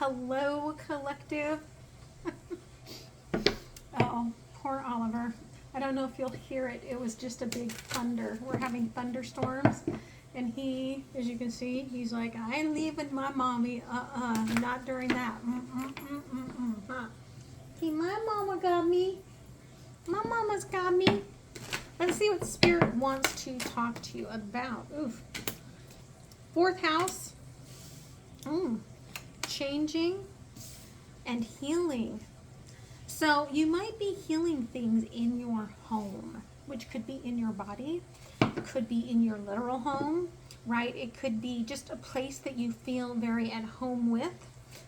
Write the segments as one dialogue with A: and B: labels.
A: Hello, collective. Uh-oh, poor Oliver. I don't know if you'll hear it. It was just a big thunder. We're having thunderstorms. And he, as you can see, he's like, I ain't leaving my mommy. Not during that. Huh. See, my mama got me. My mama's got me. Let's see what Spirit wants to talk to you about. Oof. Fourth house. Changing and healing. So you might be healing things in your home, which could be in your body, could be in your literal home, right? It could be just a place that you feel very at home with,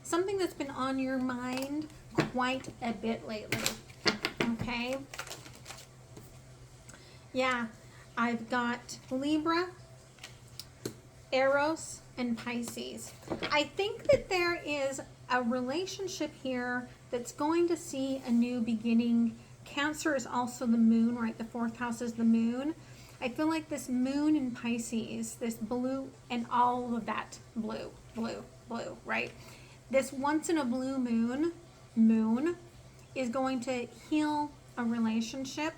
A: something that's been on your mind quite a bit lately, okay? Yeah, I've got Libra, Eros, and Pisces. I think that there is a relationship here that's going to see a new beginning. Cancer is also the moon, right? The fourth house is the moon. I feel like this moon in Pisces, this blue and all of that blue, right? This once in a blue moon is going to heal a relationship.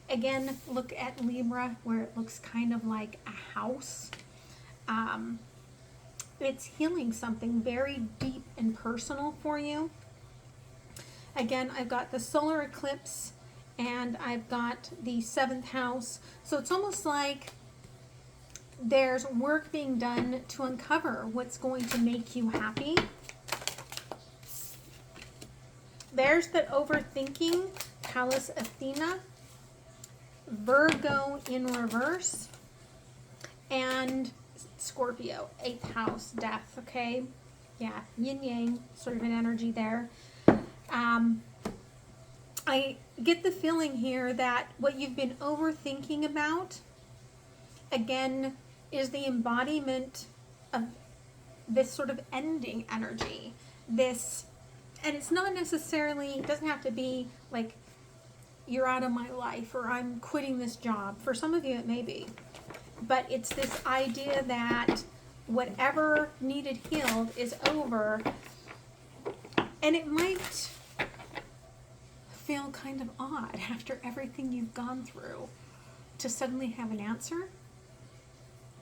A: Again, look at Libra where it looks kind of like a house. It's healing something very deep and personal for you. Again, I've got the solar eclipse and I've got the seventh house. So it's almost like there's work being done to uncover what's going to make you happy. There's that overthinking, Pallas Athena, Virgo in reverse, and Scorpio, 8th house, death, okay? Yeah, yin yang, sort of an energy there. I get the feeling here that what you've been overthinking about, again, is the embodiment of this sort of ending energy. This, and it's not necessarily, it doesn't have to be like, you're out of my life or I'm quitting this job. For some of you, it may be. But it's this idea that whatever needed healed is over, and it might feel kind of odd after everything you've gone through to suddenly have an answer.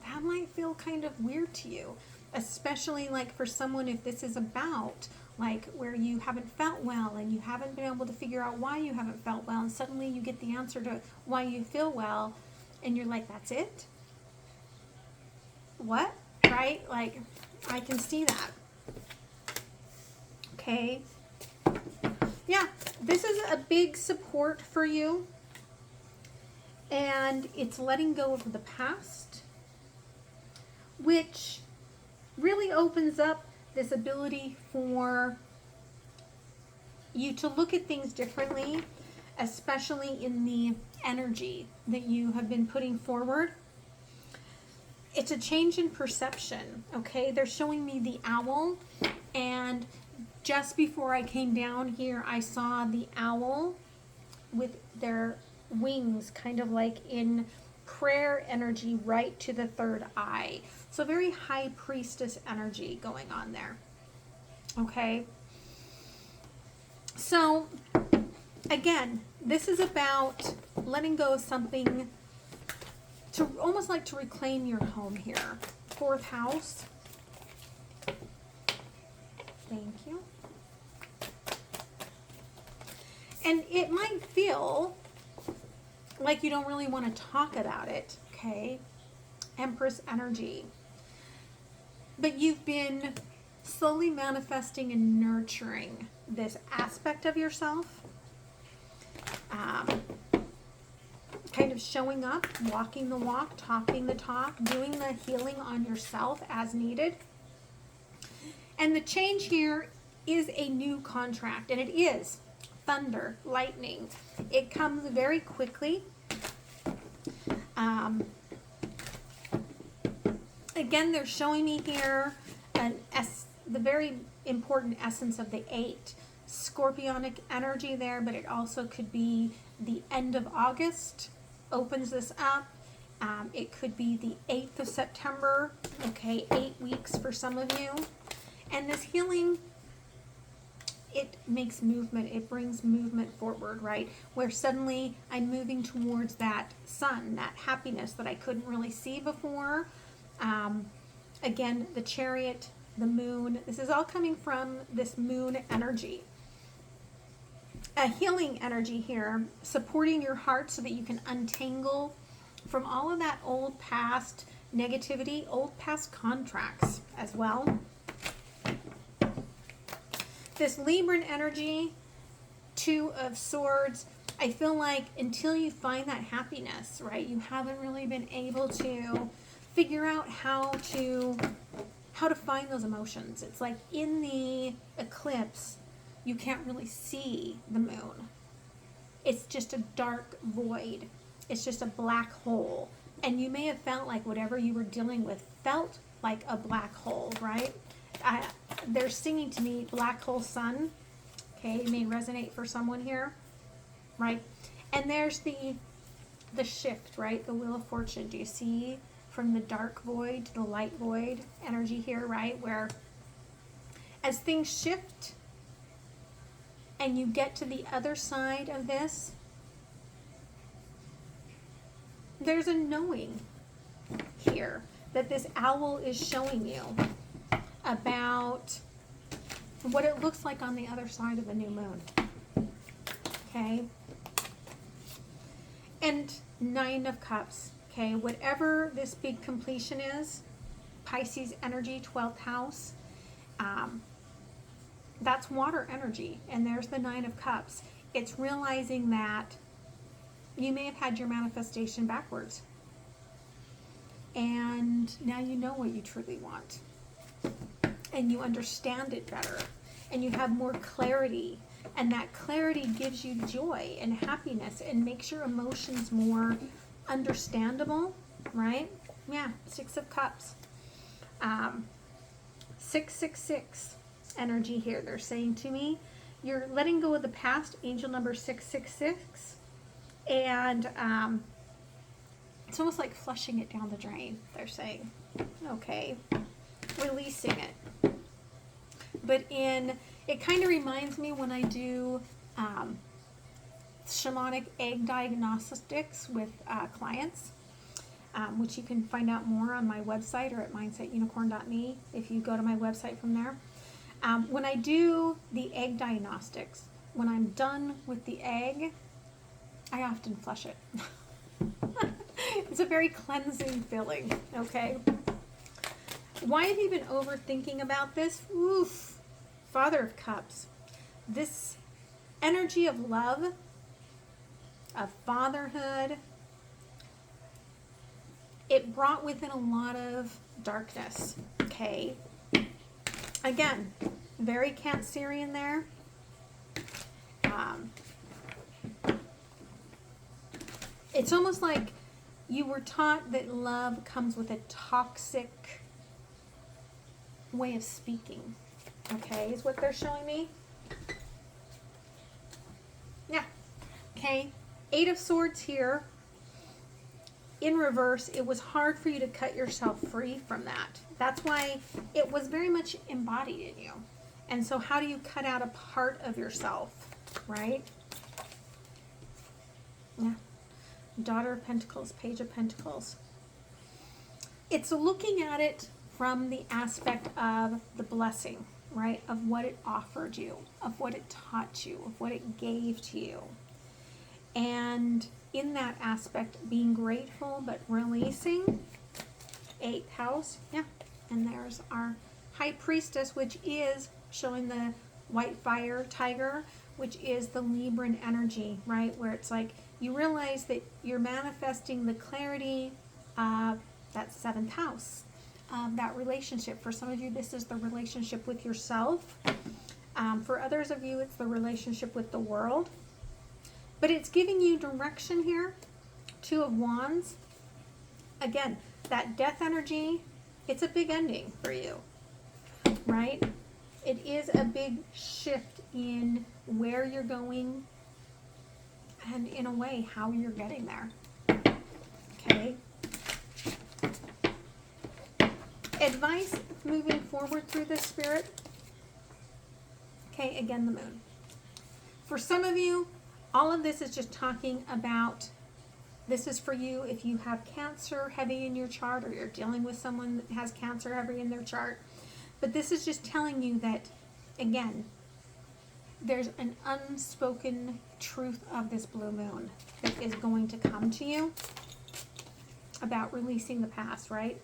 A: That might feel kind of weird to you, especially like for someone, if this is about like where you haven't felt well and you haven't been able to figure out why you haven't felt well, and suddenly you get the answer to why you feel well and you're like, that's it? What? Right? Like, I can see that. Okay. Yeah, this is a big support for you. And it's letting go of the past, which really opens up this ability for you to look at things differently, especially in the energy that you have been putting forward. It's a change in perception, okay? They're showing me the owl, and just before I came down here, I saw the owl with their wings kind of like in prayer energy right to the third eye. So very high priestess energy going on there, okay? So again, this is about letting go of something to almost like to reclaim your home here. Fourth house. Thank you. And it might feel like you don't really want to talk about it, okay? Empress energy. But you've been slowly manifesting and nurturing this aspect of yourself. Kind of showing up, walking the walk, talking the talk, doing the healing on yourself as needed. And the change here is a new contract, and it is thunder, lightning. It comes very quickly. Again, they're showing me here the very important essence of the 8. Scorpionic energy there, but it also could be the end of August opens this up. It could be the 8th of September, okay, 8 weeks for some of you. And this healing, it makes movement, it brings movement forward, right? Where suddenly I'm moving towards that sun, that happiness that I couldn't really see before. Again, the Chariot, the moon, this is all coming from this moon energy. A healing energy here, supporting your heart so that you can untangle from all of that old past negativity, old past contracts as well. This Libran energy, Two of Swords, I feel like until you find that happiness, right, you haven't really been able to figure out how to find those emotions. It's like in the eclipse, you can't really see the moon. It's just a dark void. It's just a black hole. And you may have felt like whatever you were dealing with felt like a black hole, right? They're singing to me black hole sun. Okay, it may resonate for someone here, right? And there's the shift, right? The Wheel of Fortune. Do you see from the dark void to the light void energy here, right? Where as things shift and you get to the other side of this, there's a knowing here that this owl is showing you about what it looks like on the other side of the new moon. Okay? And Nine of Cups. Okay, whatever this big completion is, Pisces energy, 12th house, that's water energy. And there's the Nine of Cups. It's realizing that you may have had your manifestation backwards. And now you know what you truly want. And you understand it better. And you have more clarity. And that clarity gives you joy and happiness and makes your emotions more understandable, right? Yeah, Six of Cups. 666 energy here. They're saying to me, you're letting go of the past, angel number 666. And it's almost like flushing it down the drain, they're saying. Okay, releasing it. But it kind of reminds me when I do shamanic egg diagnostics with clients, which you can find out more on my website or at mindsetunicorn.me if you go to my website from there. When I do the egg diagnostics, when I'm done with the egg, I often flush it. It's a very cleansing feeling, okay? Why have you been overthinking about this? Oof. Father of Cups. This energy of love, of fatherhood, it brought within a lot of darkness, okay? Again, very Cancerian there. It's almost like you were taught that love comes with a toxic way of speaking, okay, is what they're showing me. Yeah, okay. Eight of Swords here. In reverse, it was hard for you to cut yourself free from that. That's why it was very much embodied in you. And so how do you cut out a part of yourself, right? Yeah. Daughter of Pentacles, Page of Pentacles. It's looking at it from the aspect of the blessing, right? Of what it offered you, of what it taught you, of what it gave to you. And in that aspect, being grateful but releasing. 8th house, yeah. And there's our High Priestess, which is showing the white fire tiger, which is the Libran energy, right? Where it's like you realize that you're manifesting the clarity of that 7th house, of that relationship. For some of you, this is the relationship with yourself. For others of you, it's the relationship with the world. But it's giving you direction here. 2 of Wands. Again, that death energy, it's a big ending for you, right? It is a big shift in where you're going and, in a way, how you're getting there. Okay? Advice moving forward through this, Spirit. Okay, again, the moon. For some of you, all of this is just talking about, this is for you if you have Cancer heavy in your chart, or you're dealing with someone that has Cancer heavy in their chart. But this is just telling you that, again, there's an unspoken truth of this blue moon that is going to come to you about releasing the past, right?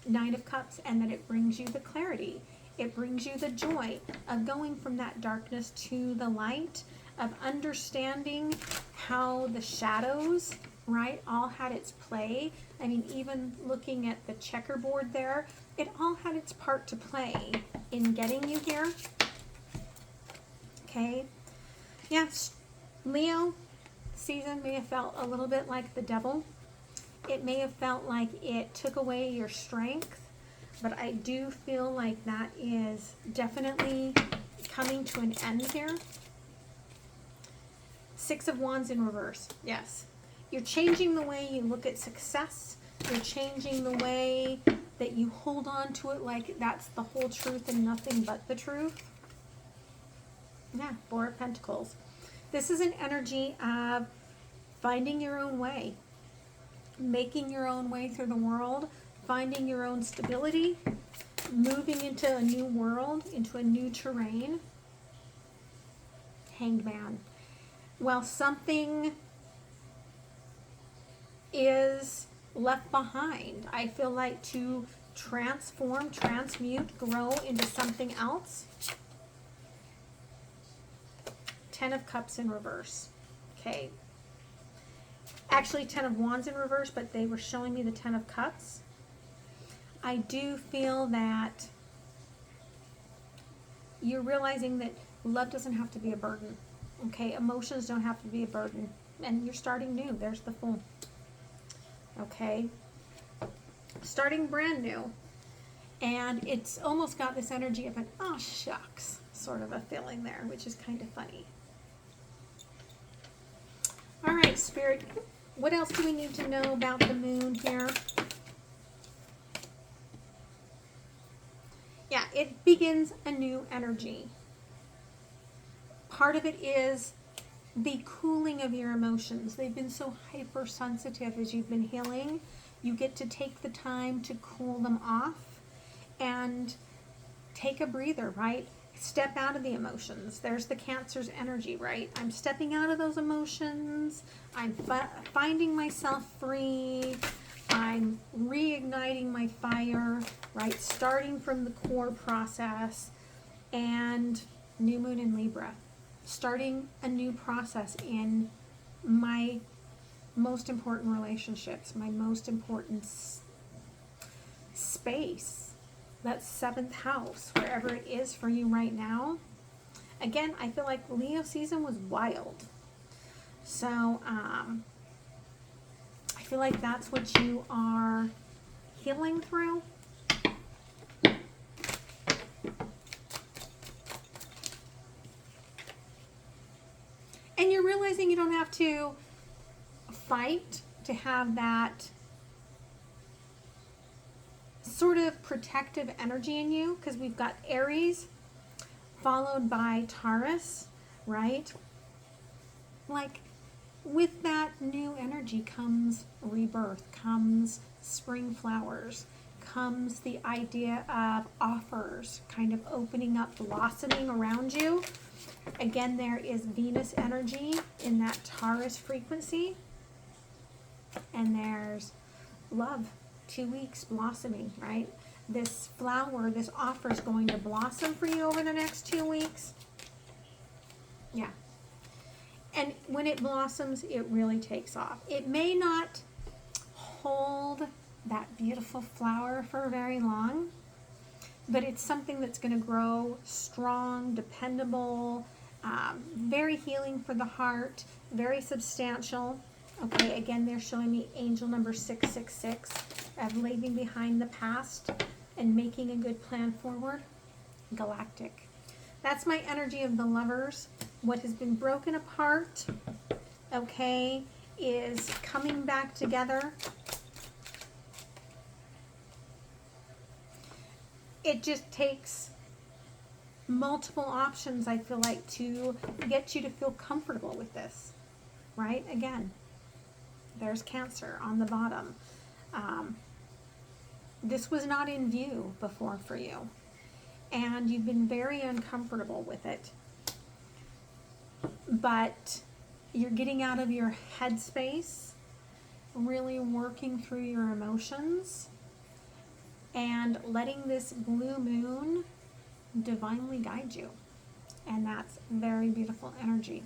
A: Nine of Cups, and that it brings you the clarity. It brings you the joy of going from that darkness to the light, of understanding how the shadows, right, all had its play. I mean, even looking at the checkerboard there, it all had its part to play in getting you here. Okay. Yes, Leo season may have felt a little bit like the devil. It may have felt like it took away your strength, but I do feel like that is definitely coming to an end here. Six of Wands in reverse. Yes. You're changing the way you look at success. You're changing the way that you hold on to it like that's the whole truth and nothing but the truth. Yeah, Four of Pentacles. This is an energy of finding your own way, making your own way through the world, finding your own stability, moving into a new world, into a new terrain. Hanged Man. Well, something is left behind. I feel like to transform, transmute, grow into something else. Ten of Cups in reverse. Okay. Actually, Ten of Wands in reverse, but they were showing me the Ten of Cups. I do feel that you're realizing that love doesn't have to be a burden. Okay, emotions don't have to be a burden. And you're starting new. There's the Fool. Okay. Starting brand new. And it's almost got this energy of an, oh shucks, sort of a feeling there, which is kind of funny. All right, Spirit, what else do we need to know about the moon here? Yeah, it begins a new energy. Part of it is the cooling of your emotions. They've been so hypersensitive as you've been healing. You get to take the time to cool them off and take a breather, right? Step out of the emotions. There's the Cancer's energy, right? I'm stepping out of those emotions. I'm finding myself free. I'm reigniting my fire, right? Starting from the core process. And new moon in Libra. Starting a new process in my most important relationships, my most important space. That seventh house, wherever it is for you right now. Again, I feel like Leo season was wild. So, I feel like that's what you are healing through. And you're realizing you don't have to fight to have that sort of protective energy in you, because we've got Aries followed by Taurus, right? Like with that new energy comes rebirth, comes spring flowers, comes the idea of offers kind of opening up, blossoming around you. Again, there is Venus energy in that Taurus frequency. And there's love, 2 weeks blossoming, right? This flower, this offer is going to blossom for you over the next 2 weeks. Yeah. And when it blossoms, it really takes off. It may not hold that beautiful flower for very long, but it's something that's going to grow strong, dependable, very healing for the heart, very substantial. Okay, again, they're showing me angel number 666 of leaving behind the past and making a good plan forward. Galactic. That's my energy of the lovers. What has been broken apart, okay, is coming back together. It just takes multiple options, I feel like, to get you to feel comfortable with this, right? Again, there's Cancer on the bottom. This was not in view before for you, and you've been very uncomfortable with it. But you're getting out of your headspace, really working through your emotions, and letting this blue moon divinely guide you. And that's very beautiful energy.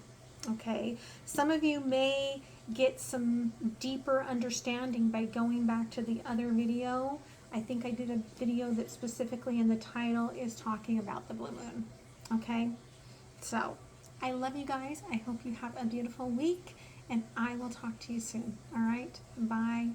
A: Okay, some of you may get some deeper understanding by going back to the other video. I think I did a video that specifically in the title is talking about the blue moon. Okay, so I love you guys. I hope you have a beautiful week, and I will talk to you soon. All right, bye.